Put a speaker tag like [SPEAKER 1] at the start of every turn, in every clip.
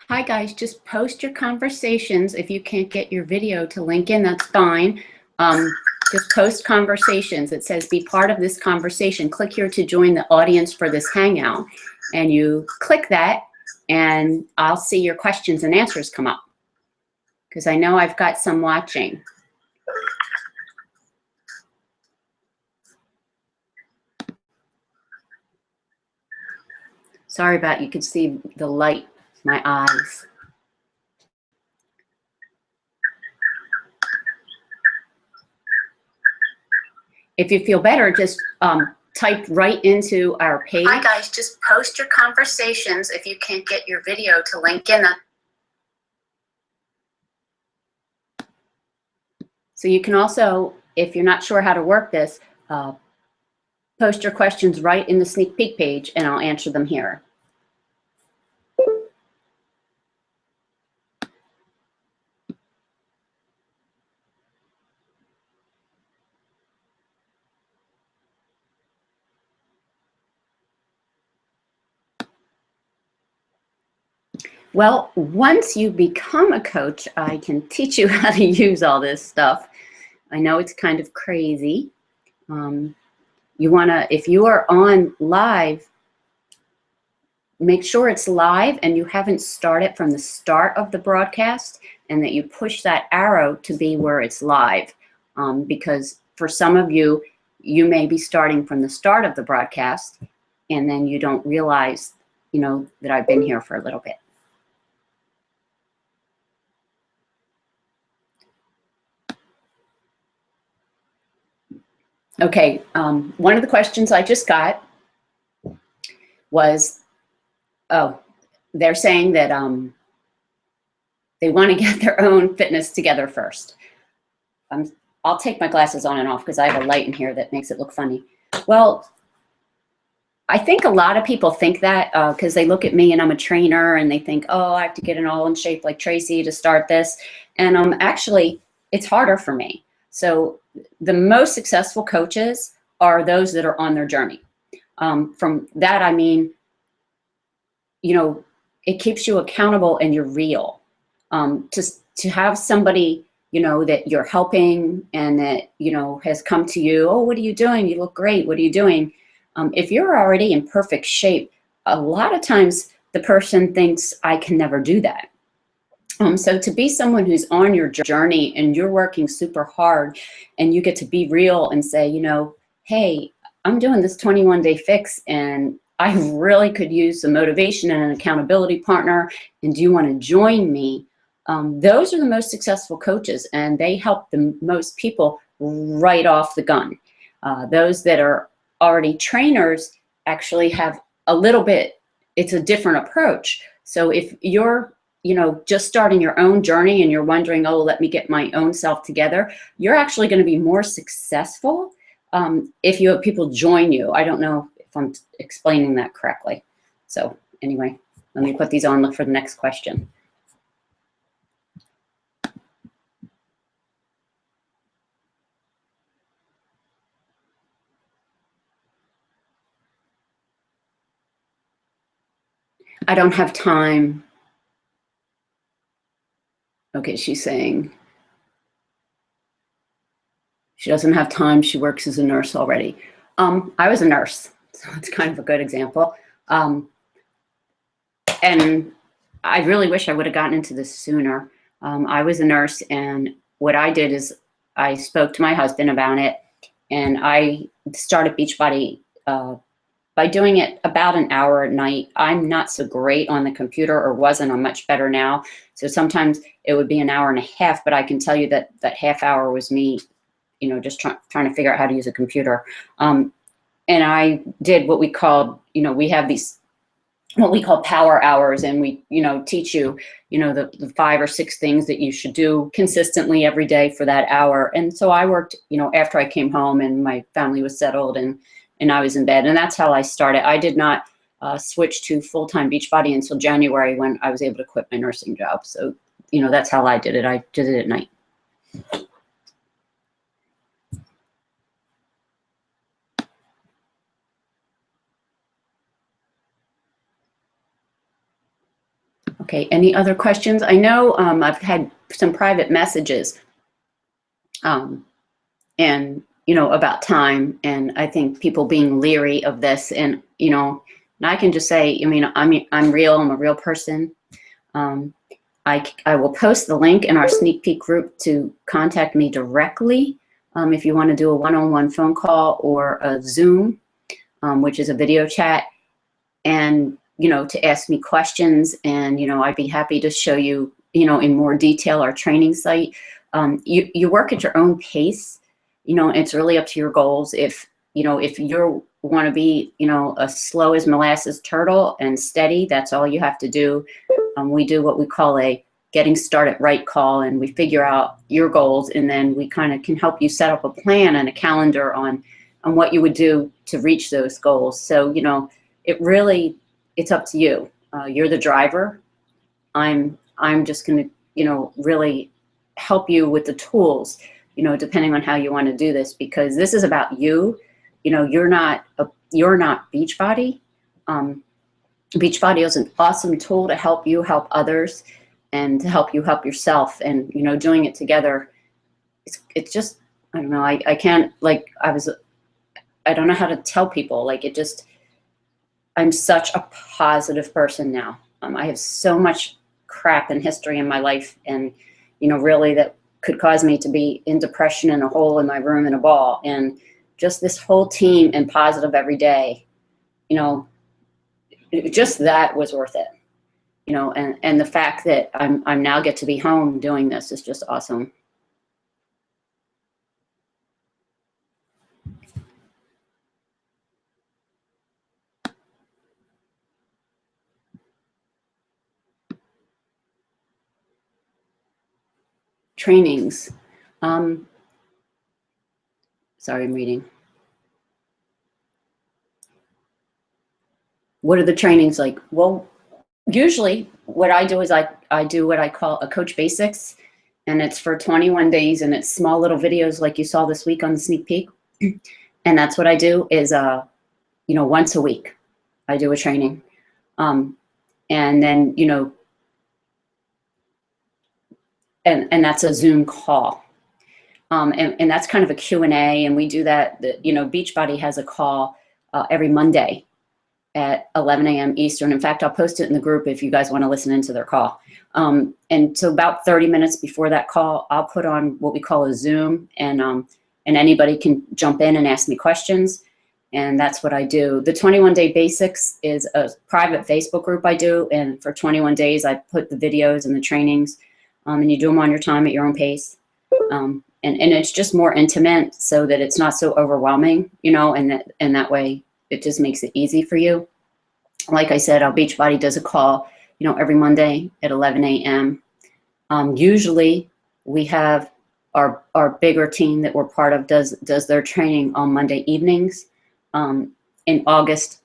[SPEAKER 1] Hi guys, just post your conversations. If you can't get your video to link in, that's fine. Just post conversations. It says be part of this conversation. Click here to join the audience for this hangout. And you click that and I'll see your questions and answers come up. Because I know I've got some watching. Sorry about you can see the light, my eyes. If you feel better, just type right into our page. Hi guys, just post your conversations if you can't get your video to link in. So you can also, if you're not sure how to work this, post your questions right in the sneak peek page and I'll answer them here. Well, once you become a coach, I can teach you how to use all this stuff. I know it's kind of crazy. You want to, if you are on live, make sure it's live and you haven't started from the start of the broadcast and that you push that arrow to be where it's live. Because for some of you, you may be starting from the start of the broadcast and then you don't realize, you know, that I've been here for a little bit. Okay, one of the questions I just got was, oh, they're saying that they want to get their own fitness together first. I'll take my glasses on and off because I have a light in here that makes it look funny. Well, I think a lot of people think that because they look at me and I'm a trainer and they think, oh, I have to get it all in shape like Tracy to start this. And actually, it's harder for me. So the most successful coaches are those that are on their journey. From that, I mean, you know, it keeps you accountable and you're real. To have somebody, you know, that you're helping and that, you know, has come to you, oh, what are you doing? You look great. What are you doing? If you're already in perfect shape, a lot of times the person thinks I can never do that. So to be someone who's on your journey and you're working super hard and you get to be real and say, you know, hey, I'm doing this 21-day fix and I really could use some motivation and an accountability partner. And do you want to join me? Those are the most successful coaches and they help the most people right off the gun. Those that are already trainers actually have a little bit, it's a different approach. So if you're, you know, just starting your own journey and you're wondering, oh, let me get my own self together, you're actually going to be more successful if you have people join you. I don't know if I'm explaining that correctly. So anyway, let me put these on, look for the next question. I don't have time. Okay, she's saying she doesn't have time. She works as a nurse already. I was a nurse, so it's kind of a good example. And I really wish I would have gotten into this sooner. I was a nurse, and what I did is I spoke to my husband about it, and I started Beachbody by doing it about an hour at night. I'm not so great on the computer, or wasn't. I'm much better now. So sometimes it would be an hour and a half, but I can tell you that that half hour was me, you know, just trying to figure out how to use a computer. And I did what we called, you know, we have these, what we call power hours, and we, you know, teach you, you know, the 5 or 6 things that you should do consistently every day for that hour. And so I worked, you know, after I came home and my family was settled and I was in bed, and that's how I started. I did not switch to full-time Beachbody until January when I was able to quit my nursing job. So, you know, that's how I did it. I did it at night. Okay, any other questions? I know I've had some private messages and, you know, about time, and I think people being leery of this, and, you know, and I can just say, I mean, I'm real, I'm a real person. I will post the link in our sneak peek group to contact me directly if you want to do a one-on-one phone call or a Zoom, which is a video chat, and, you know, to ask me questions, and, you know, I'd be happy to show you, you know, in more detail our training site. You work at your own pace, you know, it's really up to your goals. If, you know, if you want to be, you know, a slow as molasses turtle and steady, that's all you have to do. We do what we call a getting started right call, and we figure out your goals, and then we kind of can help you set up a plan and a calendar on what you would do to reach those goals. So, you know, it's up to you. You're the driver. I'm just going to, you know, really help you with the tools, you know, depending on how you want to do this, because this is about you. You know, you're not Beachbody. Beachbody is an awesome tool to help you help others and to help you help yourself. And, you know, doing it together, it's just, I don't know, I can't, like, I don't know how to tell people, like, it just, I'm such a positive person now. I have so much crap and history in my life, and, you know, really that could cause me to be in depression in a hole in my room in a ball. And just this whole team and positive every day, you know, just that was worth it, you know, and the fact that I'm now get to be home doing this is just awesome. Trainings. Sorry, I'm reading. What are the trainings like? Well, usually what I do is I do what I call a Coach Basics, and it's for 21 days, and it's small little videos like you saw this week on the sneak peek. And that's what I do is, you know, once a week I do a training. And then, you know, and that's a Zoom call. And that's kind of a Q&A, and we do that, you know, Beachbody has a call every Monday at 11 a.m. Eastern. In fact, I'll post it in the group if you guys want to listen into their call. And so about 30 minutes before that call, I'll put on what we call a Zoom, and anybody can jump in and ask me questions. And that's what I do. The 21-day basics is a private Facebook group I do. And for 21 days, I put the videos and the trainings, and you do them on your time at your own pace. And it's just more intimate so that it's not so overwhelming, you know, and that way it just makes it easy for you. Like I said, our Beachbody does a call, you know, every Monday at 11 a.m. Usually we have our bigger team that we're part of does their training on Monday evenings. In August,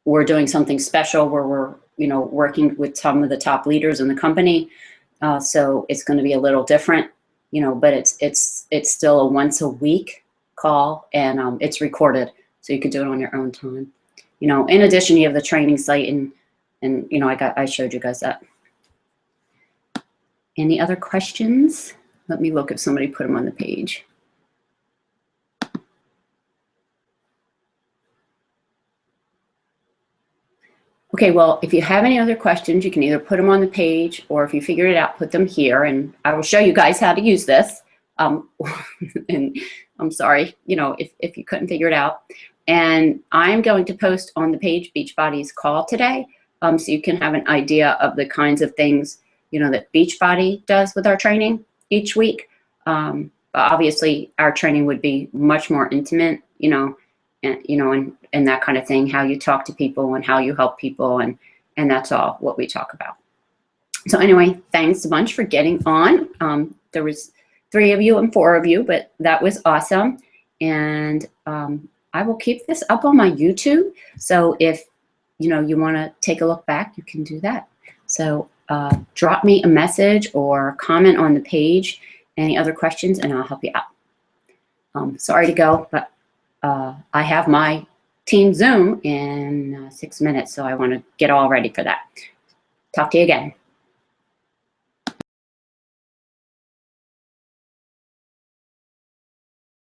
[SPEAKER 1] we're doing something special where we're, you know, working with some of the top leaders in the company. So it's going to be a little different, you know, but it's still a once a week call, and it's recorded, so you can do it on your own time. You know, in addition, you have the training site, and you know, I showed you guys that. Any other questions? Let me look if somebody put them on the page. Okay, well, if you have any other questions, you can either put them on the page, or if you figured it out, put them here, and I will show you guys how to use this. And I'm sorry, you know, if you couldn't figure it out. And I'm going to post on the page Beachbody's call today, so you can have an idea of the kinds of things, you know, that Beachbody does with our training each week. But obviously, our training would be much more intimate, you know, and that kind of thing, how you talk to people and how you help people, and that's all what we talk about. So anyway, thanks a bunch for getting on. There was 3 of you and 4 of you, but that was awesome. And I will keep this up on my YouTube. So if, you know, you want to take a look back, you can do that. So drop me a message or comment on the page, any other questions, and I'll help you out. Sorry to go, but I have my team Zoom in 6 minutes, so I want to get all ready for that. Talk to you again.